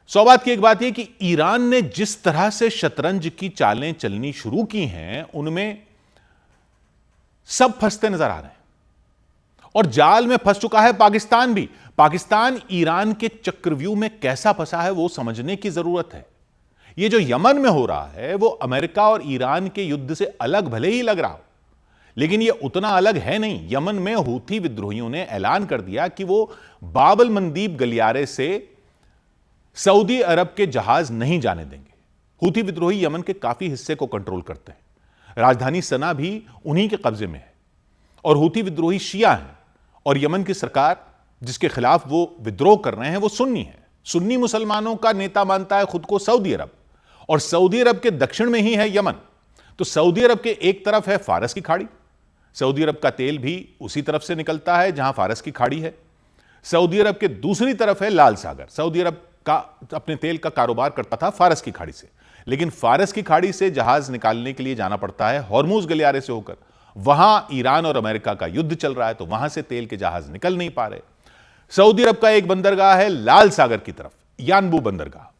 सौबात की एक बात यह कि ईरान ने जिस तरह से शतरंज की चालें चलनी शुरू की हैं, उनमें सब फंसते नजर आ रहे हैं और जाल में फंस चुका है पाकिस्तान भी। पाकिस्तान ईरान के चक्रव्यूह में कैसा फंसा है वो समझने की जरूरत है। ये जो यमन में हो रहा है वो अमेरिका और ईरान के युद्ध से अलग भले ही लग रहा हो, लेकिन ये उतना अलग है नहीं। यमन में हूथी विद्रोहियों ने ऐलान कर दिया कि वो बाबल मंदीब गलियारे से सऊदी अरब के जहाज नहीं जाने देंगे। हूथी विद्रोही यमन के काफी हिस्से को कंट्रोल करते हैं। राजधानी सना भी उन्हीं के कब्जे में है और हूथी विद्रोही शिया हैं और यमन की सरकार जिसके खिलाफ वो विद्रोह कर रहे हैं वो सुन्नी है। सुन्नी मुसलमानों का नेता मानता है खुद को सऊदी अरब, और सऊदी अरब के दक्षिण में ही है यमन। तो सऊदी अरब के एक तरफ है फारस की खाड़ी, सऊदी अरब का तेल भी उसी तरफ से निकलता है जहां फारस की खाड़ी है। सऊदी अरब के दूसरी तरफ है लाल सागर। सऊदी अरब का अपने तेल का कारोबार करता था फारस की खाड़ी से, लेकिन फारस की खाड़ी से जहाज निकालने के लिए जाना पड़ता है हॉर्मुज गलियारे से होकर। वहां ईरान और अमेरिका का युद्ध चल रहा है, तो वहां से तेल के जहाज निकल नहीं पा रहे। सऊदी अरब का एक बंदरगाह है लाल सागर की तरफ, यानबू बंदरगाह।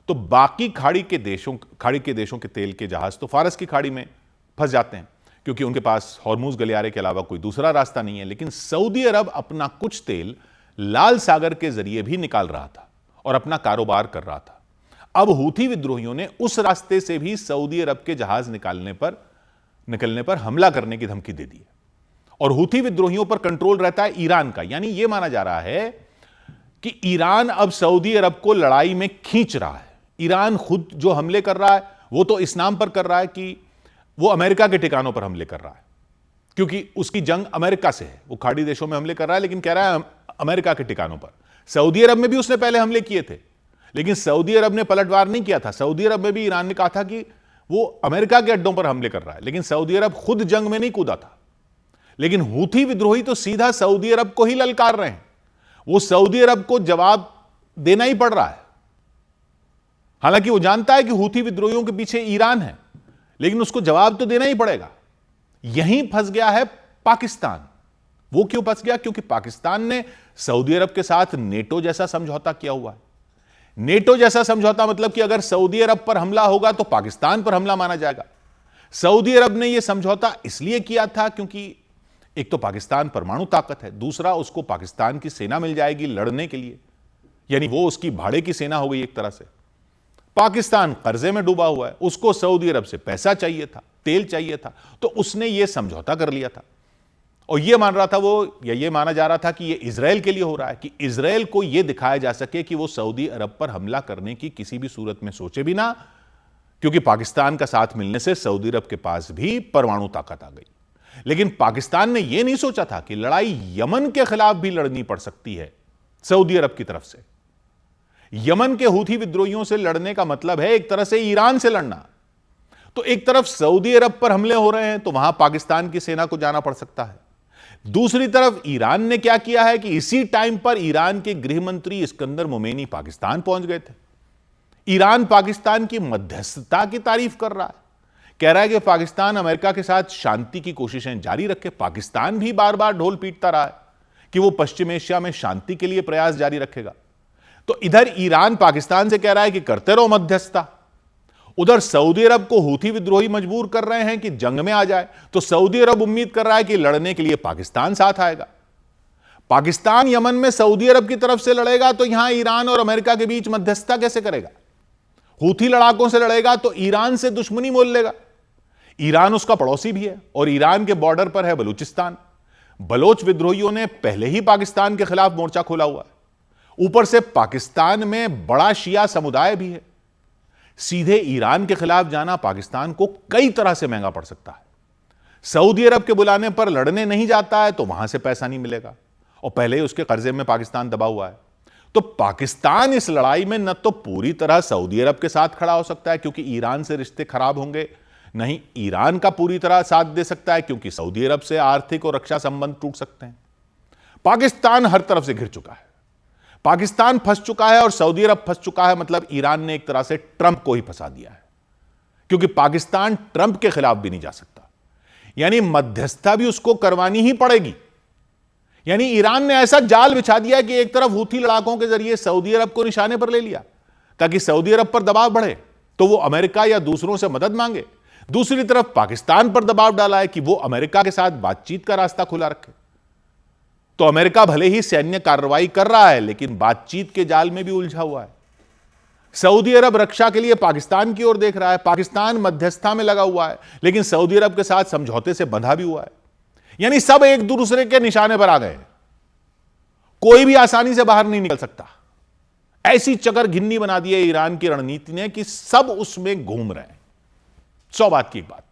तो बाकी खाड़ी के देशों के तेल के जहाज तो फारस की खाड़ी में फंस जाते हैं क्योंकि उनके पास हॉर्मुज गलियारे के अलावा कोई दूसरा रास्ता नहीं है। लेकिन सऊदी अरब अपना कुछ तेल लाल सागर के जरिए भी निकाल रहा था और अपना कारोबार कर रहा था। अब हूथी विद्रोहियों ने उस रास्ते से भी सऊदी अरब के जहाज निकलने पर हमला करने की धमकी दे दी है और हूथी विद्रोहियों पर कंट्रोल रहता है ईरान का। यानी यह माना जा रहा है कि ईरान अब सऊदी अरब को लड़ाई में खींच रहा है। ईरान खुद जो हमले कर रहा है वो तो इस नाम पर कर रहा है कि वो अमेरिका के ठिकानों पर हमले कर रहा है, क्योंकि उसकी जंग अमेरिका से है। वो खाड़ी देशों में हमले कर रहा है लेकिन कह रहा है अमेरिका के ठिकानों पर। सऊदी अरब में भी उसने पहले हमले किए थे, लेकिन सऊदी अरब ने पलटवार नहीं किया था। सऊदी अरब में भी ईरान ने कहा था कि वो अमेरिका के अड्डों पर हमले कर रहा है, लेकिन सऊदी अरब खुद जंग में नहीं कूदा था। लेकिन हूथी विद्रोही तो सीधा सऊदी अरब को ही ललकार रहे हैं। वो सऊदी अरब को जवाब देना ही पड़ रहा है। हालांकि वो जानता है कि हूथी विद्रोहियों के पीछे ईरान है, लेकिन उसको जवाब तो देना ही पड़ेगा। यहीं फंस गया है पाकिस्तान। वो क्यों फंस गया? क्योंकि पाकिस्तान ने सऊदी अरब के साथ नेटो जैसा समझौता किया हुआ है। नेटो जैसा समझौता मतलब कि अगर सऊदी अरब पर हमला होगा तो पाकिस्तान पर हमला माना जाएगा। सऊदी अरब ने यह समझौता इसलिए किया था क्योंकि एक तो पाकिस्तान परमाणु ताकत है, दूसरा उसको पाकिस्तान की सेना मिल जाएगी लड़ने के लिए, यानी वो उसकी भाड़े की सेना हो गई एक तरह से। पाकिस्तान कर्जे में डूबा हुआ है, उसको सऊदी अरब से पैसा चाहिए था, तेल चाहिए था, तो उसने यह समझौता कर लिया था। और यह मान रहा था वो, या यह माना जा रहा था कि यह इजराइल के लिए हो रहा है, कि इजराइल को यह दिखाया जा सके कि वो सऊदी अरब पर हमला करने की किसी भी सूरत में सोचे भी ना, क्योंकि पाकिस्तान का साथ मिलने से सऊदी अरब के पास भी परमाणु ताकत आ गई। लेकिन पाकिस्तान ने यह नहीं सोचा था कि लड़ाई यमन के खिलाफ भी लड़नी पड़ सकती है सऊदी अरब की तरफ से। यमन के हूथी विद्रोहियों से लड़ने का मतलब है एक तरह से ईरान से लड़ना। तो एक तरफ सऊदी अरब पर हमले हो रहे हैं तो वहां पाकिस्तान की सेना को जाना पड़ सकता है। दूसरी तरफ ईरान ने क्या किया है कि इसी टाइम पर ईरान के गृह मंत्री इस्कंदर मोमेनी पाकिस्तान पहुंच गए थे। ईरान पाकिस्तान की मध्यस्थता की तारीफ कर रहा है, कह रहा है कि पाकिस्तान अमेरिका के साथ शांति की कोशिशें जारी रखे। पाकिस्तान भी बार बार ढोल पीटता रहा है कि वो पश्चिम एशिया में शांति के लिए प्रयास जारी रखेगा। तो इधर ईरान पाकिस्तान से कह रहा है कि करते रहो मध्यस्थता, उधर सऊदी अरब को हूथी विद्रोही मजबूर कर रहे हैं कि जंग में आ जाए, तो सऊदी अरब उम्मीद कर रहा है कि लड़ने के लिए पाकिस्तान साथ आएगा। पाकिस्तान यमन में सऊदी अरब की तरफ से लड़ेगा तो यहां ईरान और अमेरिका के बीच मध्यस्थता कैसे करेगा? हूथी लड़ाकों से लड़ेगा तो ईरान से दुश्मनी मोल लेगा। ईरान उसका पड़ोसी भी है और ईरान के बॉर्डर पर है बलूचिस्तान। बलोच विद्रोहियों ने पहले ही पाकिस्तान के खिलाफ मोर्चा खोला हुआ है। ऊपर से पाकिस्तान में बड़ा शिया समुदाय भी है। सीधे ईरान के खिलाफ जाना पाकिस्तान को कई तरह से महंगा पड़ सकता है। सऊदी अरब के बुलाने पर लड़ने नहीं जाता है तो वहां से पैसा नहीं मिलेगा, और पहले ही उसके कर्जे में पाकिस्तान दबा हुआ है। तो पाकिस्तान इस लड़ाई में न तो पूरी तरह सऊदी अरब के साथ खड़ा हो सकता है क्योंकि ईरान से रिश्ते खराब होंगे, नहीं ईरान का पूरी तरह साथ दे सकता है क्योंकि सऊदी अरब से आर्थिक और रक्षा संबंध टूट सकते हैं। पाकिस्तान हर तरफ से घिर चुका है। पाकिस्तान फंस चुका है और सऊदी अरब फंस चुका है, मतलब ईरान ने एक तरह से ट्रंप को ही फंसा दिया है, क्योंकि पाकिस्तान ट्रंप के खिलाफ भी नहीं जा सकता। यानी मध्यस्थता भी उसको करवानी ही पड़ेगी। यानी ईरान ने ऐसा जाल बिछा दिया कि एक तरफ हूथी लड़ाकों के जरिए सऊदी अरब को निशाने पर ले लिया, ताकि सऊदी अरब पर दबाव बढ़े तो वो अमेरिका या दूसरों से मदद मांगे। दूसरी तरफ पाकिस्तान पर दबाव डाला है कि वो अमेरिका के साथ बातचीत का रास्ता खुला रखे। तो अमेरिका भले ही सैन्य कार्रवाई कर रहा है, लेकिन बातचीत के जाल में भी उलझा हुआ है। सऊदी अरब रक्षा के लिए पाकिस्तान की ओर देख रहा है, पाकिस्तान मध्यस्थता में लगा हुआ है, लेकिन सऊदी अरब के साथ समझौते से बंधा भी हुआ है। यानी सब एक दूसरे के निशाने पर आ गए, कोई भी आसानी से बाहर नहीं निकल सकता। ऐसी चकर घिन्नी बना दी है ईरान की रणनीति ने कि सब उसमें घूम रहे हैं। 100 बात की एक बात।